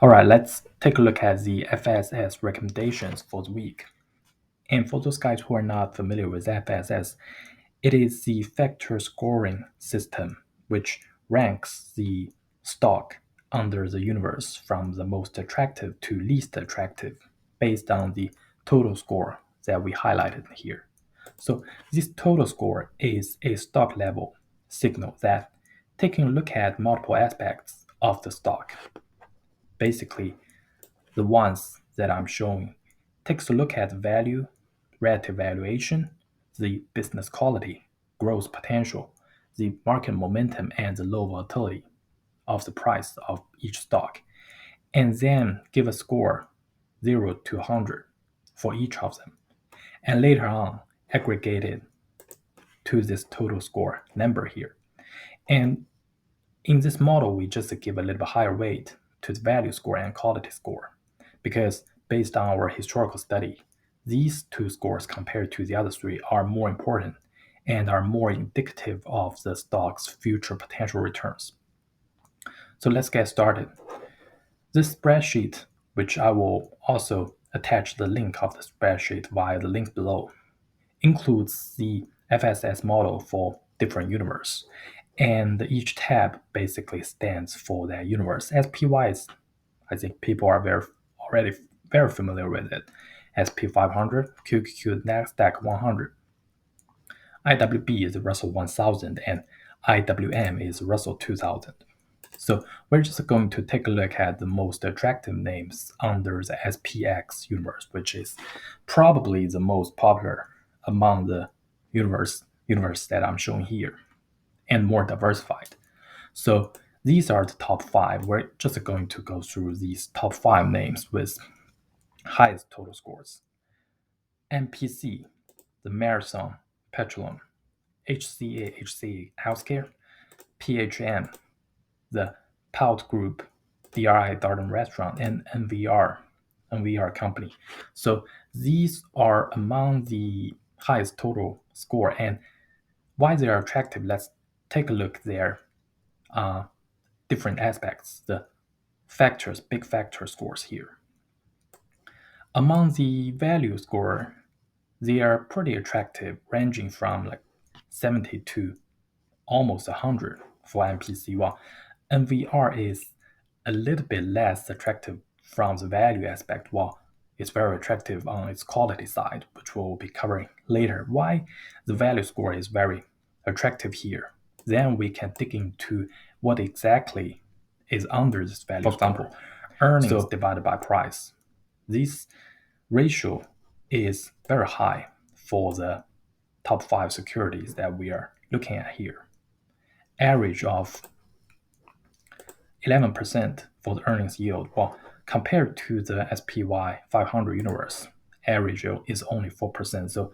All right, let's take a look at the FSS recommendations for the week. And for those guys who are not familiar with FSS, it is the factor scoring system which ranks the stock under the universe from the most attractive to least attractive based on the total score that we highlighted here. So this total score is a stock level signal that taking a look at multiple aspects of the stock, basically the ones that I'm showing, takes a look at value, relative valuation, the business quality, growth potential, the market momentum, and the low volatility of the price of each stock, and then give a score 0 to 100 for each of them, and later on aggregate it to this total score number here. And in this model, we just give a little bit higher weight to the value score and quality score because based on our historical study, these two scores compared to the other three are more important and are more indicative of the stock's future potential returns. So let's get started. This spreadsheet, which I will also attach the link of the spreadsheet via the link below, includes the FSS model for different universe. And each tab basically stands for that universe. SPY is, I think people are already very familiar with it. SP 500, QQQ, NASDAQ 100. IWB is Russell 1000, and IWM is Russell 2000. So we're just going to take a look at the most attractive names under the SPX universe, which is probably the most popular among the universe that I'm showing here, and more diversified. So these are the top five. We're just going to go through these top five names with highest total scores. MPC, the Marathon Petroleum, HCA Healthcare, PHM, the Pout Group, DRI Darden Restaurant, and NVR Company. So these are among the highest total score. And why they are attractive, let's take a look at their different aspects, the factors, big factor scores here. Among the value score, they are pretty attractive, ranging from like 70 to almost 100 for MPC, while NVR is a little bit less attractive from the value aspect, while it's very attractive on its quality side, which we'll be covering later. Why the value score is very attractive here. Then we can dig into what exactly is under this value. For example, earnings divided by price. This ratio is very high for the top five securities that we are looking at here. Average of 11% for the earnings yield. Well, compared to the SPY 500 universe, average yield is only 4%. So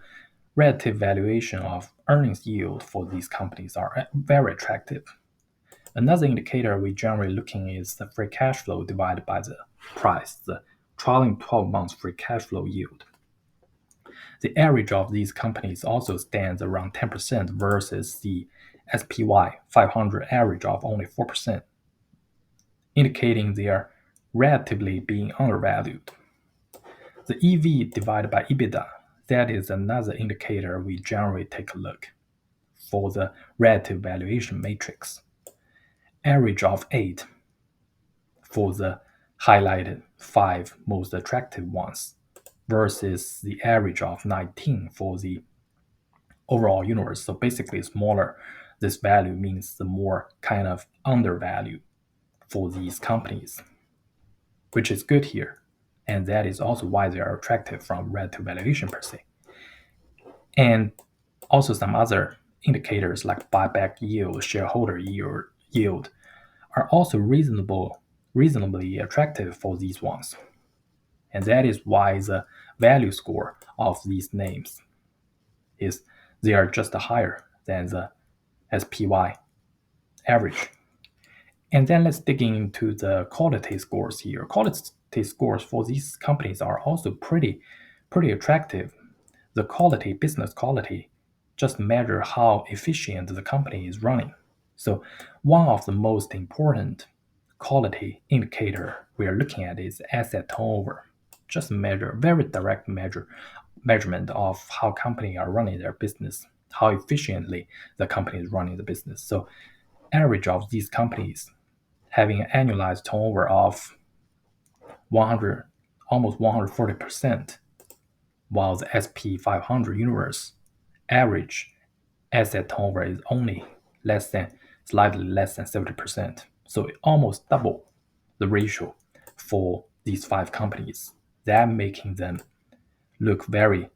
relative valuation of earnings yield for these companies are very attractive. Another indicator we generally looking is the free cash flow divided by the price, the trailing 12 months free cash flow yield. The average of these companies also stands around 10% versus the SPY 500 average of only 4%, indicating they are relatively being undervalued. The EV divided by EBITDA, that is another indicator we generally take a look for the relative valuation matrix. Average of 8 for the highlighted 5 most attractive ones versus the average of 19 for the overall universe. So basically smaller this value means the more kind of undervalued for these companies, which is good here. And that is also why they are attractive from relative valuation per se. And also some other indicators like buyback yield, shareholder yield are also reasonably attractive for these ones. And that is why the value score of these names is they are just higher than the SPY average. And then let's dig into the quality scores here. Quality scores for these companies are also pretty attractive. The quality, business quality, just measure how efficient the company is running. So one of the most important quality indicator we are looking at is asset turnover. Just measure, very direct measurement of how companies are running their business, how efficiently the company is running the business. So average of these companies having an annualized turnover of 100, almost 140%, while the SP 500 universe average asset turnover is only slightly less than 70%. So it almost double the ratio for these five companies. That making them look very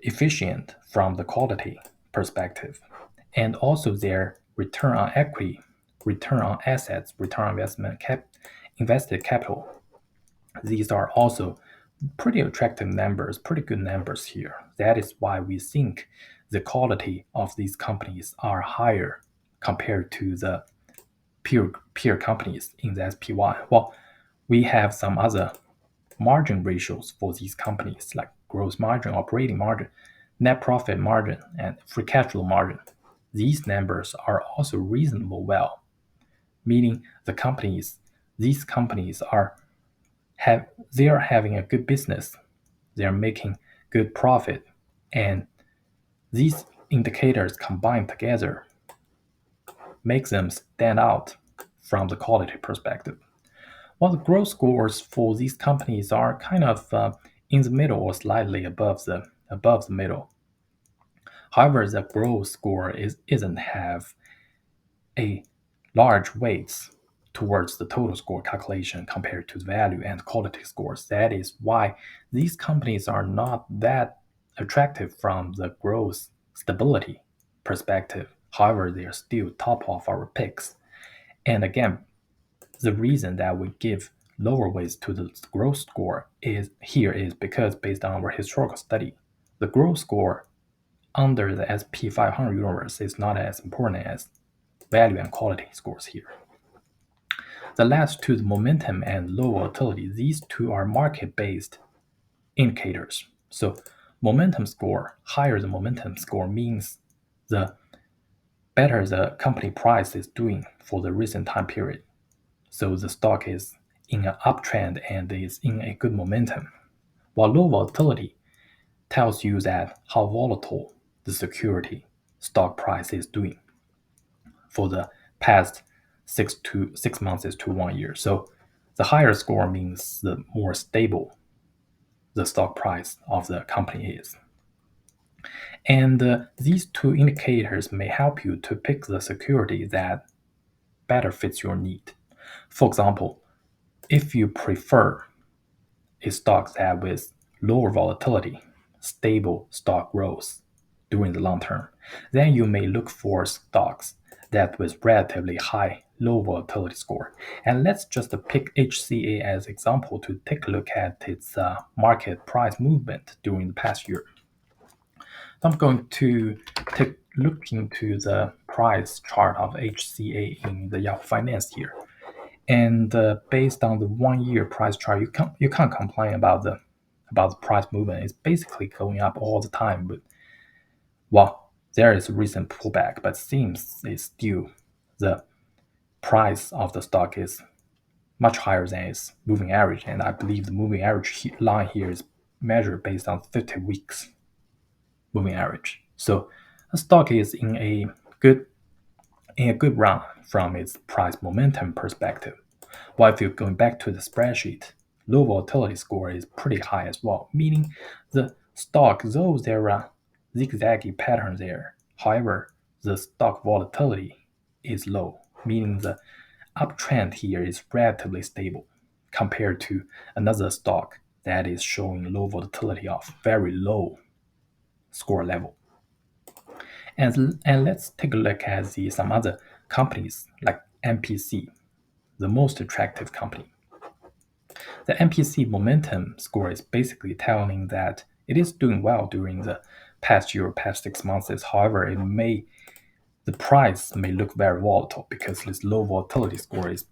efficient from the quality perspective. And also their return on equity, return on assets, return on invested capital. These are also pretty attractive numbers, pretty good numbers here. That is why we think the quality of these companies are higher compared to the peer companies in the SPY. Well, we have some other margin ratios for these companies like gross margin, operating margin, net profit margin, and free cash flow margin. These numbers are also reasonable well, meaning these companies they are having a good business, they are making good profit, and these indicators combined together make them stand out from the quality perspective. While the growth scores for these companies are kind of in the middle or slightly above the middle. However, the growth score isn't have a large weights towards the total score calculation compared to the value and quality scores. That is why these companies are not that attractive from the growth stability perspective. However, they are still top of our picks. And again, the reason that we give lower weights to the growth score is because based on our historical study, the growth score under the SP 500 universe is not as important as value and quality scores here. The last two, the momentum and low volatility, these two are market-based indicators. So momentum score, higher the momentum score means the better the company price is doing for the recent time period. So the stock is in an uptrend and is in a good momentum. While low volatility tells you that how volatile the security stock price is doing for the past 6 months to 1 year. So the higher score means the more stable the stock price of the company is. And these two indicators may help you to pick the security that better fits your need. For example, if you prefer a stock that with lower volatility, stable stock growth during the long term, then you may look for stocks that with relatively high low volatility score. And let's just pick HCA as example to take a look at its market price movement during the past year. So I'm going to look into the price chart of HCA in the Yahoo Finance here. And based on the 1 year price chart, you can't complain about the price movement. It's basically going up all the time. But well, there is a recent pullback, but seems it's still the price of the stock is much higher than its moving average. And I believe the moving average line here is measured based on 50 weeks moving average. So the stock is in a good run from its price momentum perspective. While if you're going back to the spreadsheet, low volatility score is pretty high as well, meaning the stock, though there are zigzaggy patterns there, however, the stock volatility is low, meaning the uptrend here is relatively stable compared to another stock that is showing low volatility of very low score level. And let's take a look at some other companies like MPC, the most attractive company. The MPC momentum score is basically telling that it is doing well during the past year, past 6 months. However, the price may look very volatile because this low volatility score is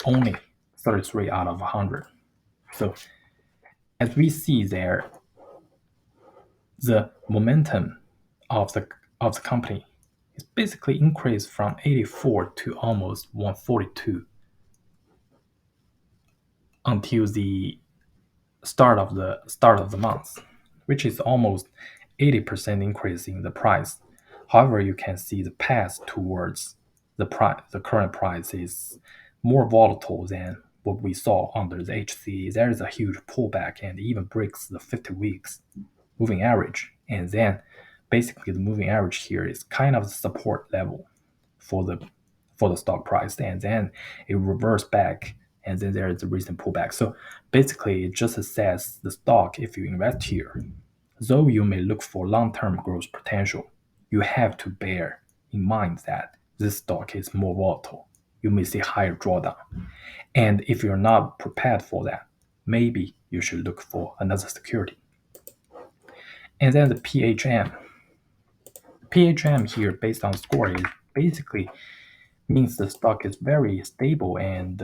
only 33 out of 100. So as we see there, the momentum of the company is basically increased from 84 to almost 142 until the start of the month, which is almost 80% increase in the price. However, you can see the path towards the current price is more volatile than what we saw under the HC. There is a huge pullback and even breaks the 50 weeks moving average. And then basically the moving average here is kind of the support level for the stock price, and then it reversed back, and then there is a recent pullback. So basically, it just assess the stock if you invest here. Though you may look for long-term growth potential, you have to bear in mind that this stock is more volatile. You may see higher drawdown, and if you're not prepared for that, maybe you should look for another security. And then the PHM. PHM here, based on score, is basically means the stock is very stable, and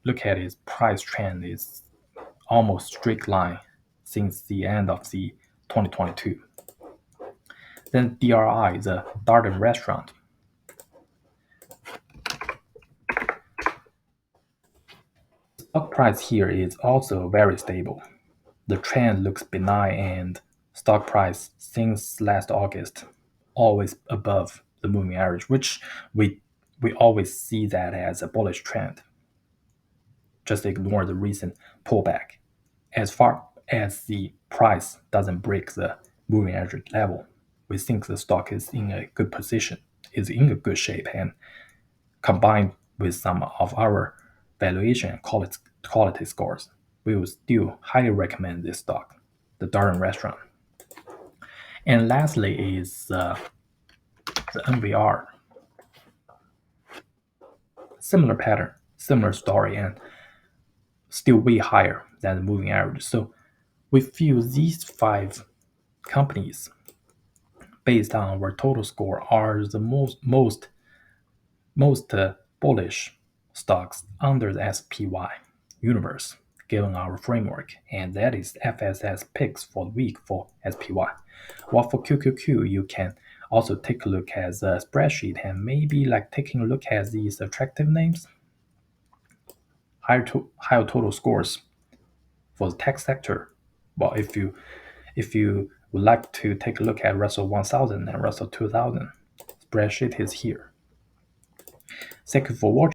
look at its price trend is almost straight line since the end of the 2022. Then DRI, the Darden Restaurant. Stock price here is also very stable. The trend looks benign, and stock price since last August always above the moving average, which we always see that as a bullish trend. Just ignore the recent pullback. As far as the price doesn't break the moving average level, we think the stock is in a good position, is in a good shape, and combined with some of our valuation and quality scores, we will still highly recommend this stock, the Darden Restaurant. And lastly is the NVR. Similar pattern, similar story, and still way higher than the moving average. So we feel these five companies, based on our total score, are the most bullish stocks under the SPY universe, given our framework, and that is FSS picks for the week for SPY. While for QQQ, you can also take a look at the spreadsheet and maybe like taking a look at these attractive names, higher total scores for the tech sector. Well, if you would like to take a look at Russell 1000 and Russell 2000, spreadsheet is here. Thank you for watching.